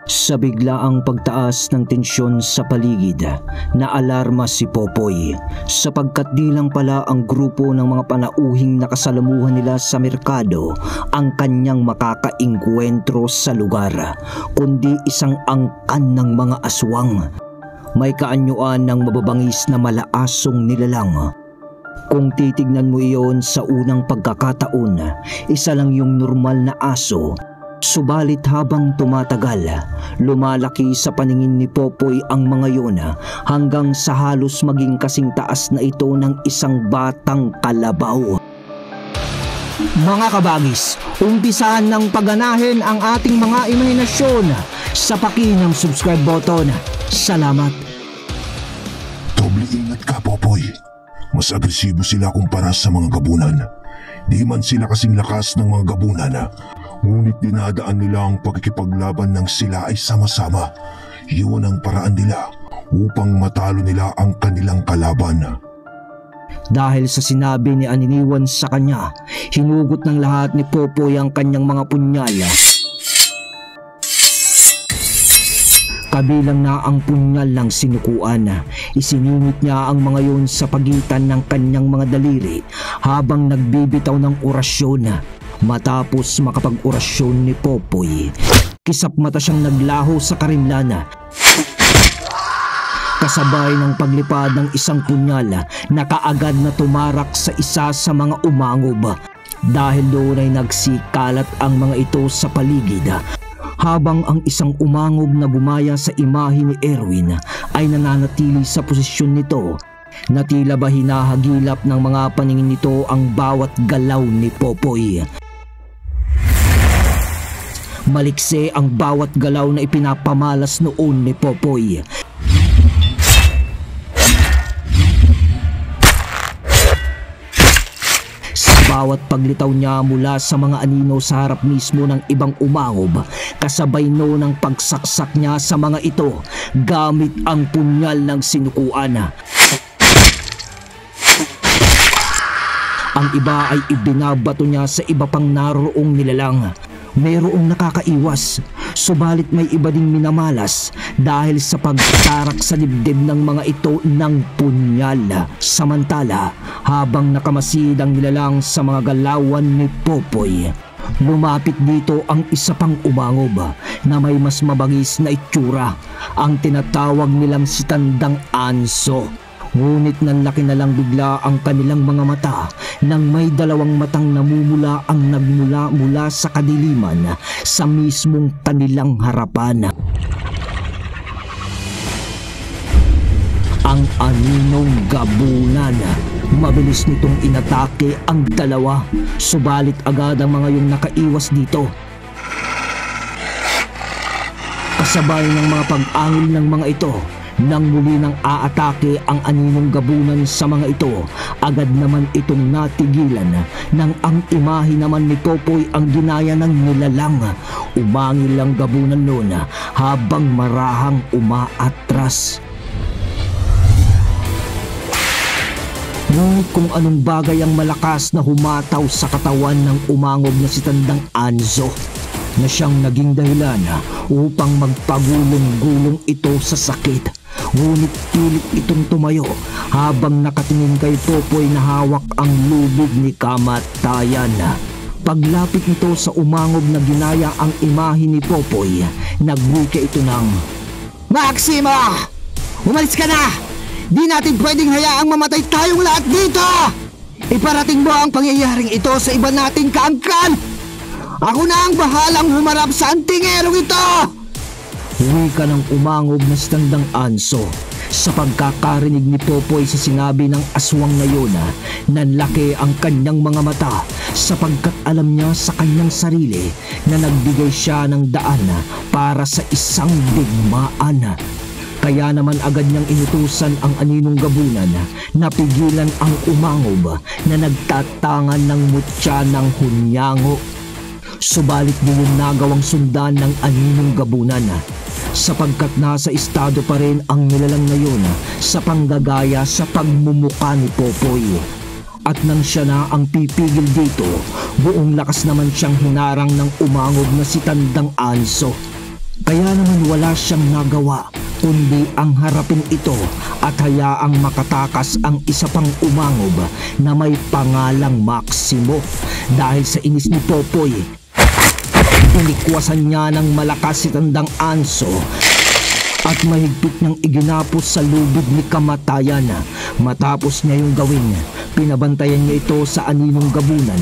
Sa biglaang pagtaas ng tensyon sa paligid, naalarma si Popoy sapagkat di lang pala ang grupo ng mga panauhing nakasalamuhan nila sa merkado ang kanyang makakaengkwentro sa lugar, kundi isang angkan ng mga aswang. May kaanyuan ng mababangis na malaasong nilalang. Kung titignan mo iyon sa unang pagkakataon, isa lang yung normal na aso. Subalit habang tumatagal, lumalaki sa paningin ni Popoy ang mga yun hanggang sa halos maging kasing taas na ito ng isang batang kalabaw. Mga kabagis, umpisahan ng pagganahin ang ating mga imahinasyon sa paki ng subscribe button. Salamat. Doble ingat ka, Popoy. Mas agresibo sila kumpara sa mga gabunan. Di man sila kasing lakas ng mga gabunan, ngunit dinadaan nila ang pagkikipaglaban ng sila ay sama-sama. Yun ang paraan nila upang matalo nila ang kanilang kalaban. Dahil sa sinabi ni Aniniwan sa kanya, hinugot ng lahat ni Popoy ang kanyang mga punyal. Kabilang na ang punyal ng sinukuan. Isiningit niya ang mga yun sa pagitan ng kanyang mga daliri habang nagbibitaw ng orasyon. Matapos makapag-orasyon ni Popoy, kisap mata siyang naglaho sa karimlan. Kasabay ng paglipad ng isang punyal na kaagad na tumarak sa isa sa mga umangob. Dahil doon ay nagsikalat ang mga ito sa paligid, habang ang isang umangob na gumaya sa imahe ni Erwin ay nananatili sa posisyon nito, na tila ba hinahagilap ng mga paningin nito ang bawat galaw ni Popoy. Malikse ang bawat galaw na ipinapamalas noon ni Popoy. Sa bawat paglitaw niya mula sa mga anino sa harap mismo ng ibang umangob, kasabay noon ang pagsaksak niya sa mga ito gamit ang punyal ng sinukuan. Ang iba ay ibinabato niya sa iba pang naroroong nilalang. Mayroong nakakaiwas, subalit may iba ding minamalas dahil sa pagtarak sa dibdib ng mga ito ng punyal. Samantala, habang nakamasid ang nilalang sa mga galawan ni Popoy, lumapit dito ang isa pang umangob na may mas mabangis na itsura, ang tinatawag nilang si Tandang Anso. Ngunit nanlaki na lang bigla ang kanilang mga mata nang may dalawang matang namumula ang nagmula mula sa kadiliman sa mismong kanilang harapan. Ang aninong gabunan. Mabilis nitong inatake ang dalawa, subalit agad ang mga yung nakaiwas dito. Kasabay ng mga pag-angil ng mga ito, nang muli nang aatake ang aninong gabunan sa mga ito, agad naman itong natigilan nang ang imahe naman ni Popoy ang ginaya ng nilalang. Umangil ang gabunan noon habang marahang umaatras. Ngunit kung anong bagay ang malakas na humataw sa katawan ng umangob na si Tandang Anso, na siyang naging dahilan upang magpagulong-gulong ito sa sakit. Ngunit pilit itong tumayo habang nakatingin kay Popoy na hawak ang lubid ni kamatayan. Paglapit nito sa umangob na ginaya ang imahe ni Popoy, nagwika ito ng, "Maxima! Umalis ka na! Di natin pwedeng hayaang mamatay tayong lahat dito! Iparating mo ang pangyayaring ito sa iba nating kaangkan! Ako na ang bahalang humarap sa antingerong ito!" Wika ng umangob na si Tandang Anso. Sa pagkakarinig ni Popoy sa sinabi ng aswang na yun, nanlaki ang kanyang mga mata sapagkat alam niya sa kanyang sarili na nagbigay siya ng daan para sa isang digmaan. Kaya naman agad niyang inutusan ang aninong gabunan na pigilan ang umangob na nagtatangan ng mutya ng hunyango. Subalit di yung nagawang sundan ng aninong gabunan, sapagkat nasa estado pa rin ang nilalang na yun sa panggagaya sa pagmumuka ni Popoy. At nang siya na ang pipigil dito, buong lakas naman siyang hinarang ng umangob na si Tandang Anso. Kaya naman wala siyang nagawa kundi ang harapin ito at hayaang makatakas ang isa pang umangob na may pangalang Maximo. Dahil sa inis ni Popoy, inikwasan niya ng malakas si Tandang Anso at mahigpit niyang iginapos sa lubid ni kamatayan. Matapos niya yung gawin, pinabantayan niya ito sa aninong gabunan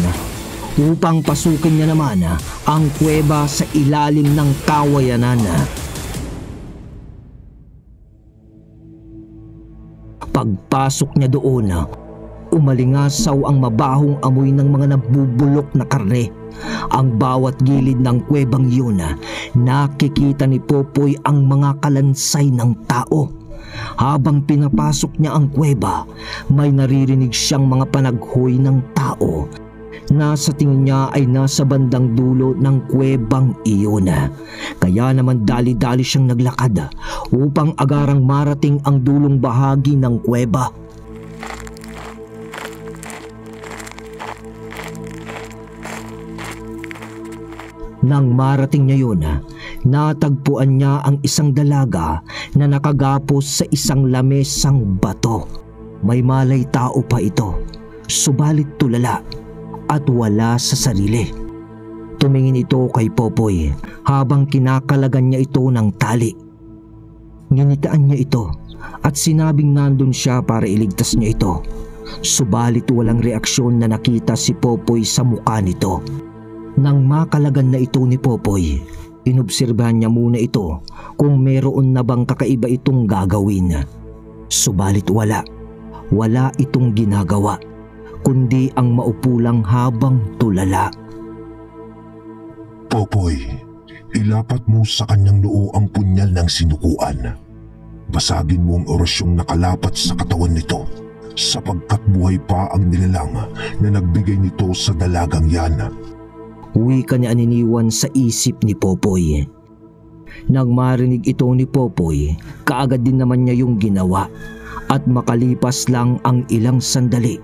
upang pasukin niya naman ang kuweba sa ilalim ng kawayanan. Pagpasok niya doon, umalingasaw ang mabahong amoy ng mga nabubulok na karne. Ang bawat gilid ng kuwebang yun, nakikita ni Popoy ang mga kalansay ng tao. Habang pinapasok niya ang kuweba, may naririnig siyang mga panaghoy ng tao na sa tingin niya ay nasa bandang dulo ng kuwebang iyon. Kaya naman dali-dali siyang naglakad upang agarang marating ang dulong bahagi ng kuweba. Nang marating niya yun, natagpuan niya ang isang dalaga na nakagapos sa isang lamesang bato. May malay tao pa ito, subalit tulala at wala sa sarili. Tumingin ito kay Popoy habang kinakalagan niya ito ng tali. Nginitaan niya ito at sinabing nandun siya para iligtas niya ito. Subalit walang reaksyon na nakita si Popoy sa mukha nito. Nang makalagan na ito ni Popoy, inobserbahan niya muna ito kung meron na bang kakaiba itong gagawin. Subalit wala itong ginagawa kundi ang maupo lang habang tulala. Popoy, ilapat mo sa kanyang noo ang punyal ng sinukuan. Basagin mo ang orasyong nakalapat sa katawan nito, sapagkat buhay pa ang nilalang na nagbigay nito sa dalagang yan. Wika ni Aniniwan sa isip ni Popoy. Nang marinig ito ni Popoy, kaagad din naman niya yung ginawa at makalipas lang ang ilang sandali,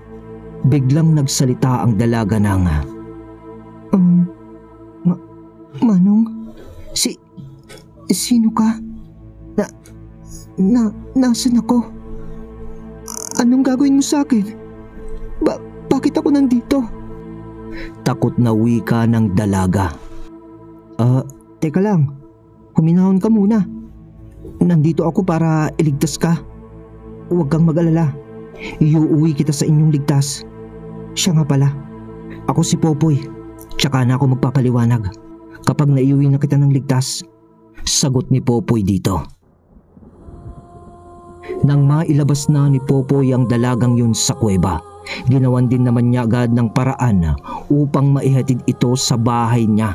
biglang nagsalita ang dalaga ng Manong, sino ka? Nasaan ako? Anong gagawin mo sa akin? Bakit ako nandito? Takot na wika ng dalaga. Teka lang, huminahon ka muna. Nandito ako para iligtas ka. Huwag kang mag-alala, iuuwi kita sa inyong ligtas. Siya nga pala, ako si Popoy, tsaka na ako magpapaliwanag kapag naiuwi na kita ng ligtas. Sagot ni Popoy dito. Nang mailabas na ni Popoy ang dalagang yun sa kuweba, ginawan din naman niya agad ng paraan upang maihatid ito sa bahay niya.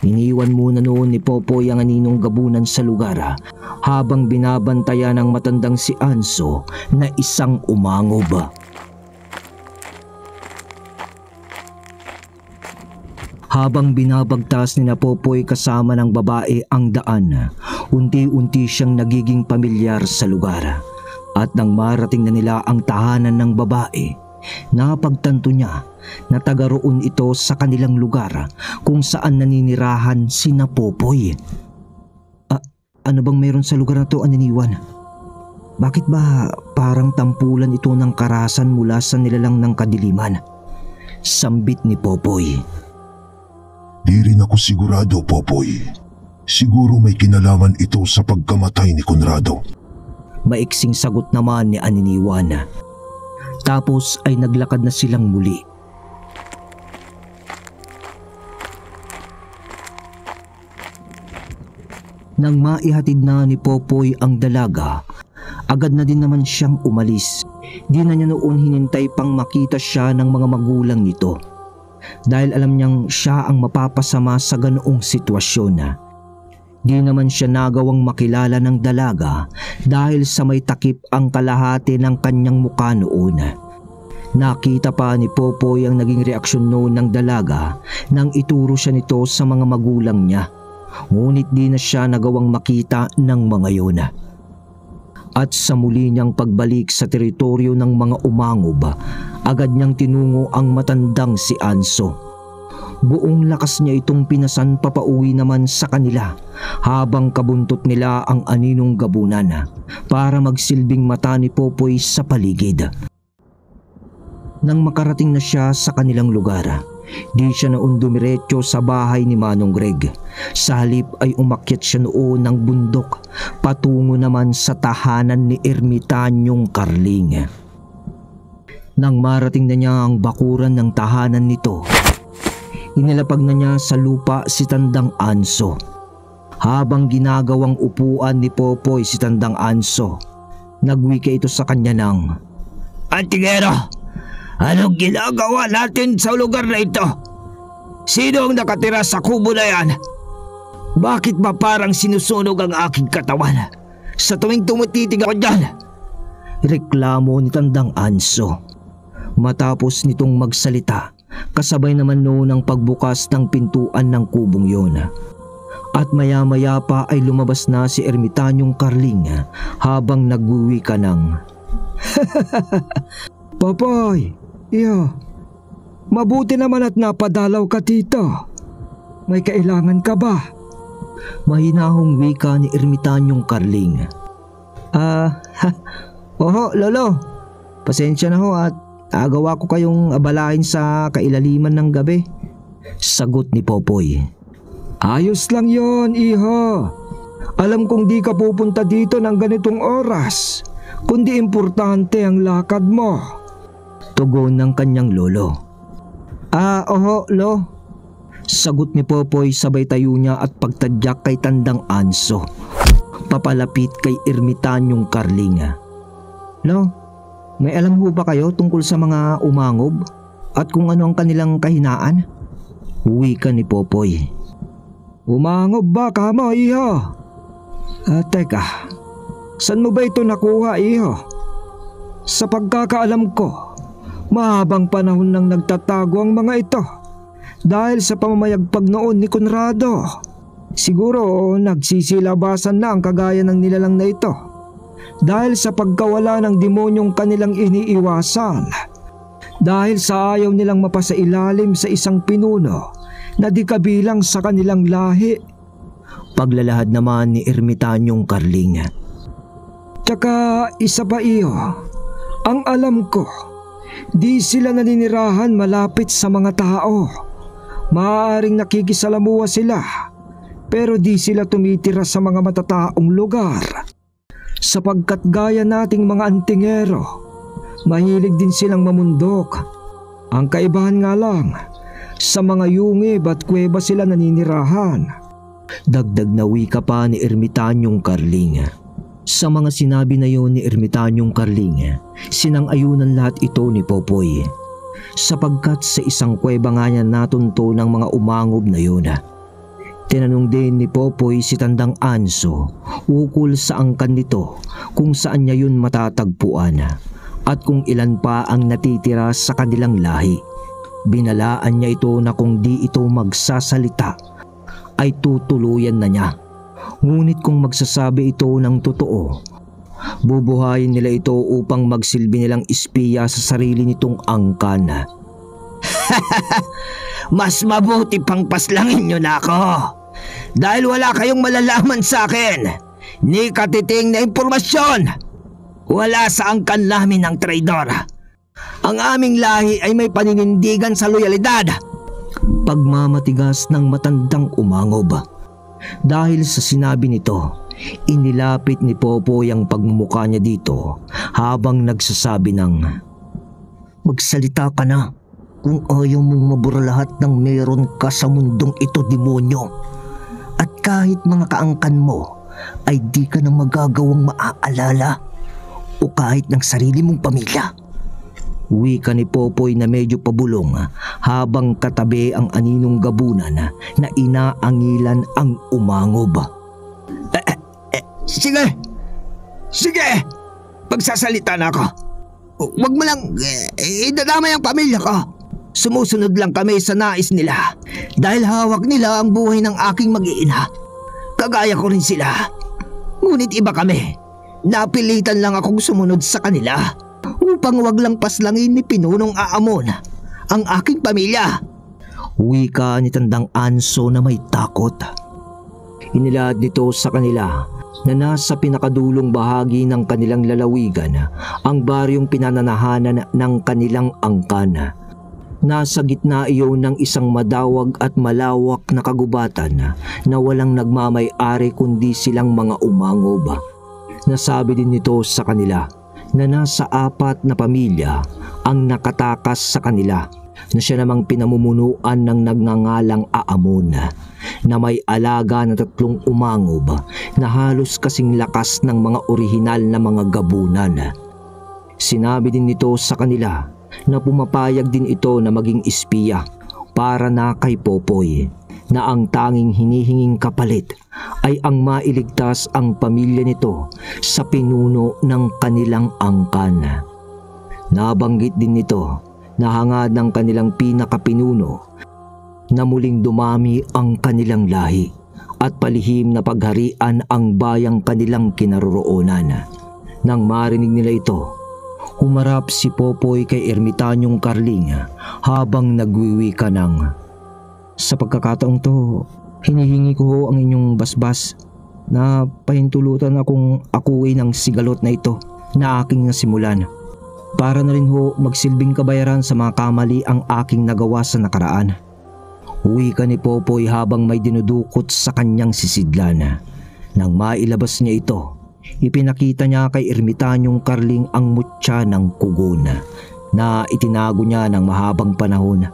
Iniwan muna noon ni Popoy ang aninong gabunan sa lugar habang binabantayan ng matandang si Anso na isang umangob. Habang binabagtas ni na Popoy kasama ng babae ang daan, unti-unti siyang nagiging pamilyar sa lugar. At nang marating na nila ang tahanan ng babae, napagtanto niya na taga roon ito sa kanilang lugar kung saan naninirahan sina Popoy. Ano bang meron sa lugar na to, Aniniwan? Bakit ba parang tampulan ito ng karahasan mula sa nilalang ng kadiliman? Sambit ni Popoy. Di rin ako sigurado, Popoy. Siguro may kinalaman ito sa pagkamatay ni Conrado. Maiksing sagot naman ni Aniniwan. Tapos ay naglakad na silang muli. Nang maihatid na ni Popoy ang dalaga, agad na din naman siyang umalis. Di na niya noon hinintay pang makita siya ng mga magulang nito. Dahil alam niyang siya ang mapapasama sa ganoong sitwasyon. Di naman siya nagawang makilala ng dalaga dahil sa may takip ang kalahati ng kanyang mukha noon. Nakita pa ni Popoy ang naging reaksyon noon ng dalaga nang ituro siya nito sa mga magulang niya. Ngunit di na siya nagawang makita ng mga yun. At sa muli niyang pagbalik sa teritoryo ng mga umangob, agad niyang tinungo ang matandang si Anso. Buong lakas niya itong pinasan papauwi naman sa kanila habang kabuntot nila ang aninong gabunan para magsilbing mata ni Popoy sa paligid. Nang makarating na siya sa kanilang lugar, di siya naun dumiretso sa bahay ni Manong Greg. Sa halip ay umakyat siya noon ng bundok patungo naman sa tahanan ni Ermitanyong Carling. Nang marating na niya ang bakuran ng tahanan nito, inilapag na niya sa lupa si Tandang Anso. Habang ginagawang upuan ni Popoy si Tandang Anso, nagwika ito sa kanya ng, "Antingero, anong ginagawa natin sa lugar na ito? Sino ang nakatira sa kubo na yan? Bakit ba parang sinusunog ang aking katawan sa tuwing tumutitig ako dyan?" Reklamo ni Tandang Anso. Matapos nitong magsalita, kasabay naman noon ang pagbukas ng pintuan ng kubong yon. At maya-maya pa ay lumabas na si Ermitanyong Carling habang nagwiwika ng, "Popoy, iyo, mabuti naman at napadalaw ka dito. May kailangan ka ba?" Mahinahong wika ni Ermitanyong Carling. Oho, lolo. Pasensya na ho at agawa ko kayong abalahin sa kailaliman ng gabi," sagot ni Popoy. "Ayos lang yon, iho. Alam kong di ka pupunta dito ng ganitong oras, kundi importante ang lakad mo," tugon ng kanyang lolo. Oho, lo," sagot ni Popoy sabay tayo niya at pagtadyak kay Tandang Anso, papalapit kay Ermitanyong Carling. "Lo, may alam ho ba kayo tungkol sa mga umangob at kung ano ang kanilang kahinaan?" Wika ni Popoy. "Umangob ba ka mo, iho? Teka, saan mo ba ito nakuha, iho? Sa pagkakaalam ko, mahabang panahon nang nagtatago ang mga ito dahil sa pamamayagpag noon ni Conrado. Siguro nagsisilabasan na ang kagaya ng nilalang na ito dahil sa pagkawala ng demonyong kanilang iniiwasan, dahil sa ayaw nilang mapasailalim sa isang pinuno na di kabilang sa kanilang lahi," paglalahad naman ni Ermitanyong Carling. "Tsaka isa pa, iyo, ang alam ko, di sila naninirahan malapit sa mga tao. Maaaring nakikisalamuha sila, pero di sila tumitira sa mga matataong lugar. Sapagkat gaya nating mga antingero, mahilig din silang mamundok. Ang kaibahan nga lang, sa mga yungib at kuweba sila naninirahan," dagdag na wika pa ni Ermitanyong Carling. Sa mga sinabi na yon ni Ermitanyong Carling, sinang-ayunan lahat ito ni Popoy, sapagkat sa isang kuweba nga niya natunto ng mga umangob na yun. Tinanong din ni Popoy si Tandang Anso ukol sa angkan nito kung saan niya yun matatagpuan at kung ilan pa ang natitira sa kanilang lahi. Binalaan niya ito na kung di ito magsasalita ay tutuluyan na niya. Ngunit kung magsasabi ito ng totoo, bubuhayin nila ito upang magsilbi nilang espiya sa sarili nitong angkan. "Mas mabuti pang paslangin niyo na ako dahil wala kayong malalaman sa akin ni katiting na impormasyon. Wala sa angkan namin ng traidor. Ang aming lahi ay may paninindigan sa loyalidad," pagmamatigas ng matandang umangob. Dahil sa sinabi nito, inilapit ni Popoy ang pagmumukha niya dito habang nagsasabi ng, "Magsalita ka na kung ayaw mong mabura lahat ng meron ka sa mundong ito, demonyo. At kahit mga kaangkan mo ay di ka na magagawang maaalala o kahit ng sarili mong pamilya." Wika ni Popoy na medyo pabulong habang katabi ang aninong gabunan na inaangilan ang umangob. Sige, pagsasalita na ako. Huwag mo lang idadamay ang pamilya ko. Sumusunod lang kami sa nais nila dahil hawak nila ang buhay ng aking mag-iina. Kagaya ko rin sila. Ngunit iba kami. Napilitan lang akong sumunod sa kanila upang wag lang paslangin ni Pinunong Aamon ang aking pamilya. Wika ni Tandang Anso na may takot. Inilad nito sa kanila na nasa pinakadulong bahagi ng kanilang lalawigan ang baryong pinananahanan ng kanilang angkan. Nasa gitna iyon ng isang madawag at malawak na kagubatan na walang nagmamay-ari kundi silang mga umangob. Nasabi din nito sa kanila na nasa 4 na pamilya ang nakatakas sa kanila, na siya namang pinamumunuan ng nagngangalang Aamon na may alaga na 3 umangob na halos kasing lakas ng mga orihinal na mga gabunan. Sinabi din nito sa kanila na pumapayag din ito na maging espiya para na kay Popoy, na ang tanging hinihinging kapalit ay ang mailigtas ang pamilya nito sa pinuno ng kanilang angkan. Nabanggit din nito na hangad ng kanilang pinakapinuno na muling dumami ang kanilang lahi at palihim na pagharian ang bayang kanilang kinaroroonan. Nang marinig nila ito, humarap si Popoy kay Ermitanyong Carling habang nagwiwika ng, "Sa pagkakataong to, hinihingi ko ang inyong basbas na pahintulutan akong akuin ng sigalot na ito na aking nasimulan, para na rin ho magsilbing kabayaran sa mga kamali ang aking nagawa sa nakaraan." Wika ni Popoy habang may dinudukot sa kanyang sisidlan. Nang mailabas niya ito, ipinakita niya kay Ermitanyong Carling ang mutya ng kugon na itinago niya ng mahabang panahon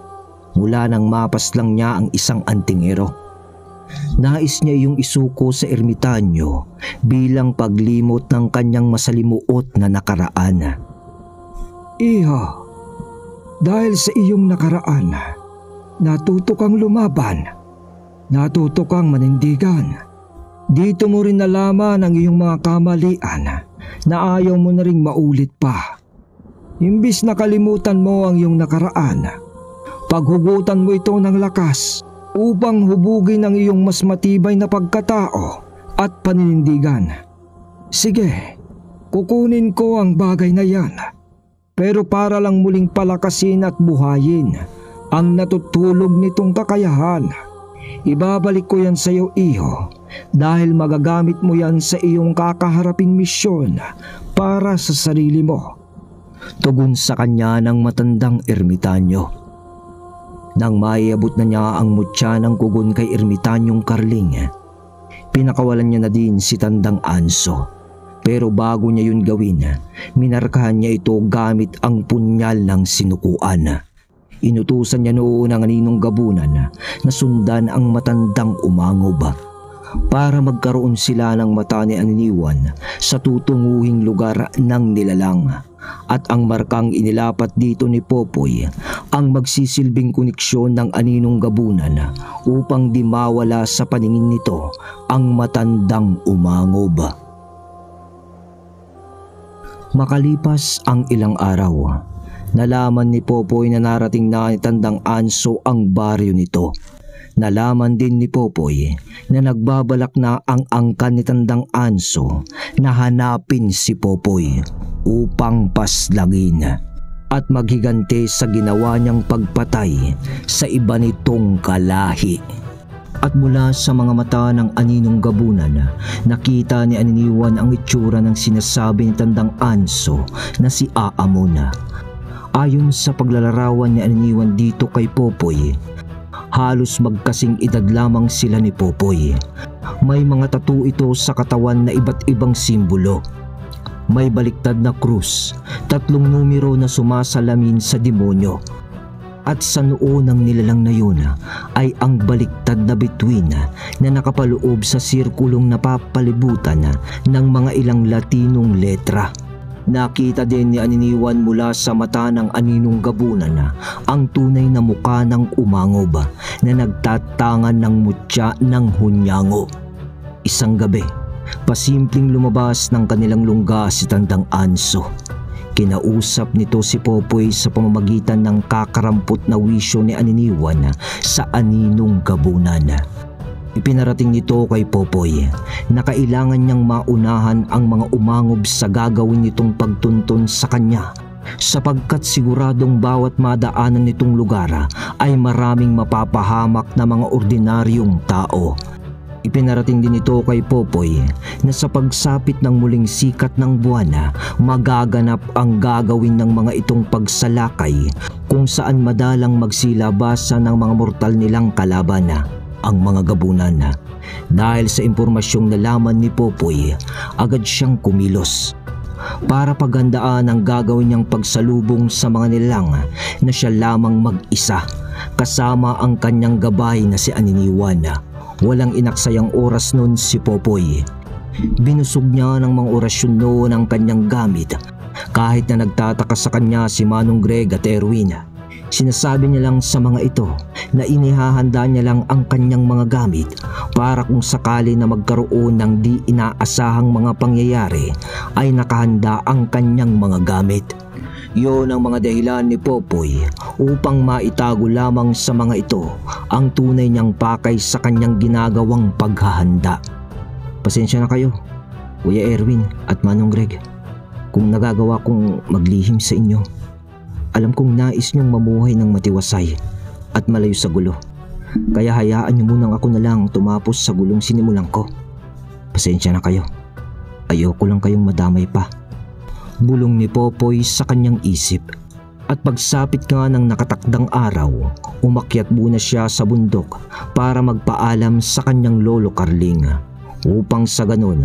mula nang mapaslang niya ang isang antingero. Nais niya iyong isuko sa ermitanyo bilang paglimot ng kanyang masalimuot na nakaraan. "Iha, dahil sa iyong nakaraan, natuto kang lumaban, natuto kang manindigan. Dito mo rin nalaman ang iyong mga kamalian na ayaw mo na ring maulit pa. Imbis na kalimutan mo ang iyong nakaraan, paghugutan mo ito ng lakas upang hubugin ang iyong mas matibay na pagkatao at paninindigan. Sige, kukunin ko ang bagay na yan, pero para lang muling palakasin at buhayin ang natutulog nitong kakayahan. Ibabalik ko yan sa iyo, iho, dahil magagamit mo yan sa iyong kakaharaping misyon para sa sarili mo." Tugon sa kanya ng matandang ermitanyo. Nang maiabot na niya ang mutya ng kugon kay Ermitanyong Carling, pinakawalan niya na din si Tandang Anso. Pero bago niya yun gawin, minarkahan niya ito gamit ang punyal ng sinukuan. Inutusan niya noon ang aninong gabunan na sundan ang matandang umangob para magkaroon sila ng mata ni Aniniwan sa tutunguhing lugar ng nilalang, at ang markang inilapat dito ni Popoy ang magsisilbing koneksyon ng aninong gabunan upang di mawala sa paningin nito ang matandang umangob. Makalipas ang ilang araw, nalaman ni Popoy na narating na ni Tandang Anso ang baryo nito. Nalaman din ni Popoy na nagbabalak na ang angkan ni Tandang Anso na hanapin si Popoy upang paslangin at maghigante sa ginawa niyang pagpatay sa iba nitong kalahi. At mula sa mga mata ng aninong gabunan, nakita ni Aniniwan ang itsura ng sinasabi ni Tandang Anso na si Aamon. Ayon sa paglalarawan ni Aniniwan dito kay Popoy, halos magkasing edad lamang sila ni Popoy. May mga tattoo ito sa katawan na iba't ibang simbolo. May baliktad na krus, 3 numero na sumasalamin sa demonyo. At sa noo ng nilalang na yun ay ang baliktad na bituin na nakapaloob sa sirkulong napapalibutan ng mga ilang Latinong letra. Nakita din ni Aniniwan mula sa mata ng aninong gabunan ang tunay na muka ng umangob na nagtatangan ng mutya ng hunyango. Isang gabi, pasimpleng lumabas ng kanilang lungga si Tandang Anso. Kinausap nito si Popoy sa pamamagitan ng kakarampot na wisyo ni Aniniwan sa aninong gabunan. Ipinarating nito kay Popoy na kailangan niyang maunahan ang mga umangob sa gagawin nitong pagtuntun sa kanya sapagkat siguradong bawat madaanan nitong lugar ay maraming mapapahamak na mga ordinaryong tao. Ipinarating din ito kay Popoy na sa pagsapit ng muling sikat ng buwan magaganap ang gagawin ng mga itong pagsalakay kung saan madalang magsilabasa ng mga mortal nilang kalaban, ang mga gabunan. Dahil sa impormasyong nalaman ni Popoy, agad siyang kumilos para paghandaan ang gagawin niyang pagsalubong sa mga nilalang na siya lamang mag-isa kasama ang kanyang gabay na si Aniniwan. Walang inaksayang oras nun si Popoy. Binusog niya ng mga orasyon noon ang kanyang gamit kahit na nagtataka sa kanya si Manong Greg at Erwin. Sinasabi niya lang sa mga ito na inihahanda niya lang ang kanyang mga gamit para kung sakali na magkaroon ng di inaasahang mga pangyayari ay nakahanda ang kanyang mga gamit. Yon ang mga dahilan ni Popoy upang maitago lamang sa mga ito ang tunay niyang pakay sa kanyang ginagawang paghahanda. Pasensya na kayo, Kuya Erwin at Manong Greg, kung nagagawa kong maglihim sa inyo. Alam kong nais niyong mamuhay ng matiwasay at malayo sa gulo. Kaya hayaan niyo munang ako na lang tumapos sa gulong sinimulan ko. Pasensya na kayo. Ayoko lang kayong madamay pa. Bulong ni Popoy sa kanyang isip. At pagsapit nga ng nakatakdang araw, umakyat muna siya sa bundok para magpaalam sa kanyang lolo Carling. Upang sa ganon,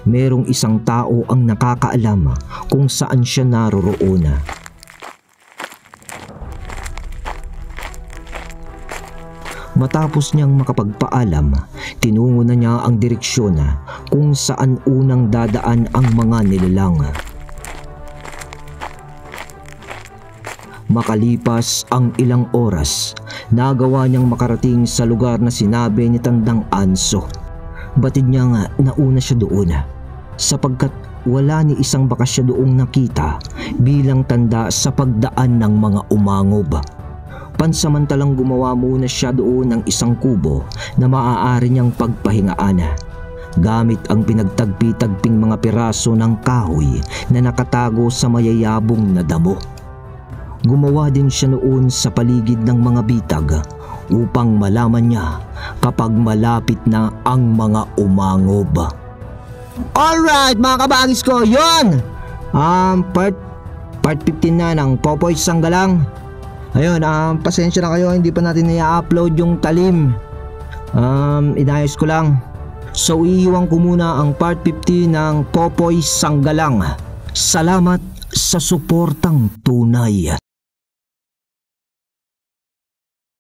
merong isang tao ang nakakaalam kung saan siya naroroon. Matapos niyang makapagpaalam, tinungo na niya ang direksyon kung saan unang dadaan ang mga nilalang. Makalipas ang ilang oras, nagawa niyang makarating sa lugar na sinabi ni Tandang Anso. Batid niya nga nauna siya doon sapagkat wala ni isang bakas siya doong nakita bilang tanda sa pagdaan ng mga umangob. Pansamantalang gumawa muna siya doon ng isang kubo na maaari niyang pagpahingaan gamit ang pinagtagpi-tagping mga piraso ng kahoy na nakatago sa mayayabong na damo. Gumawa din siya noon sa paligid ng mga bitag upang malaman niya kapag malapit na ang mga umangob. Alright mga kabagis ko, yun! Part 15 na ng Popoy Sanggalang. Ayun, pasensya na kayo, hindi pa natin i-upload yung talim. Inayos ko lang. So iiwan ko muna ang part 15 ng Popoy Sanggalang. Salamat sa suportang tunay.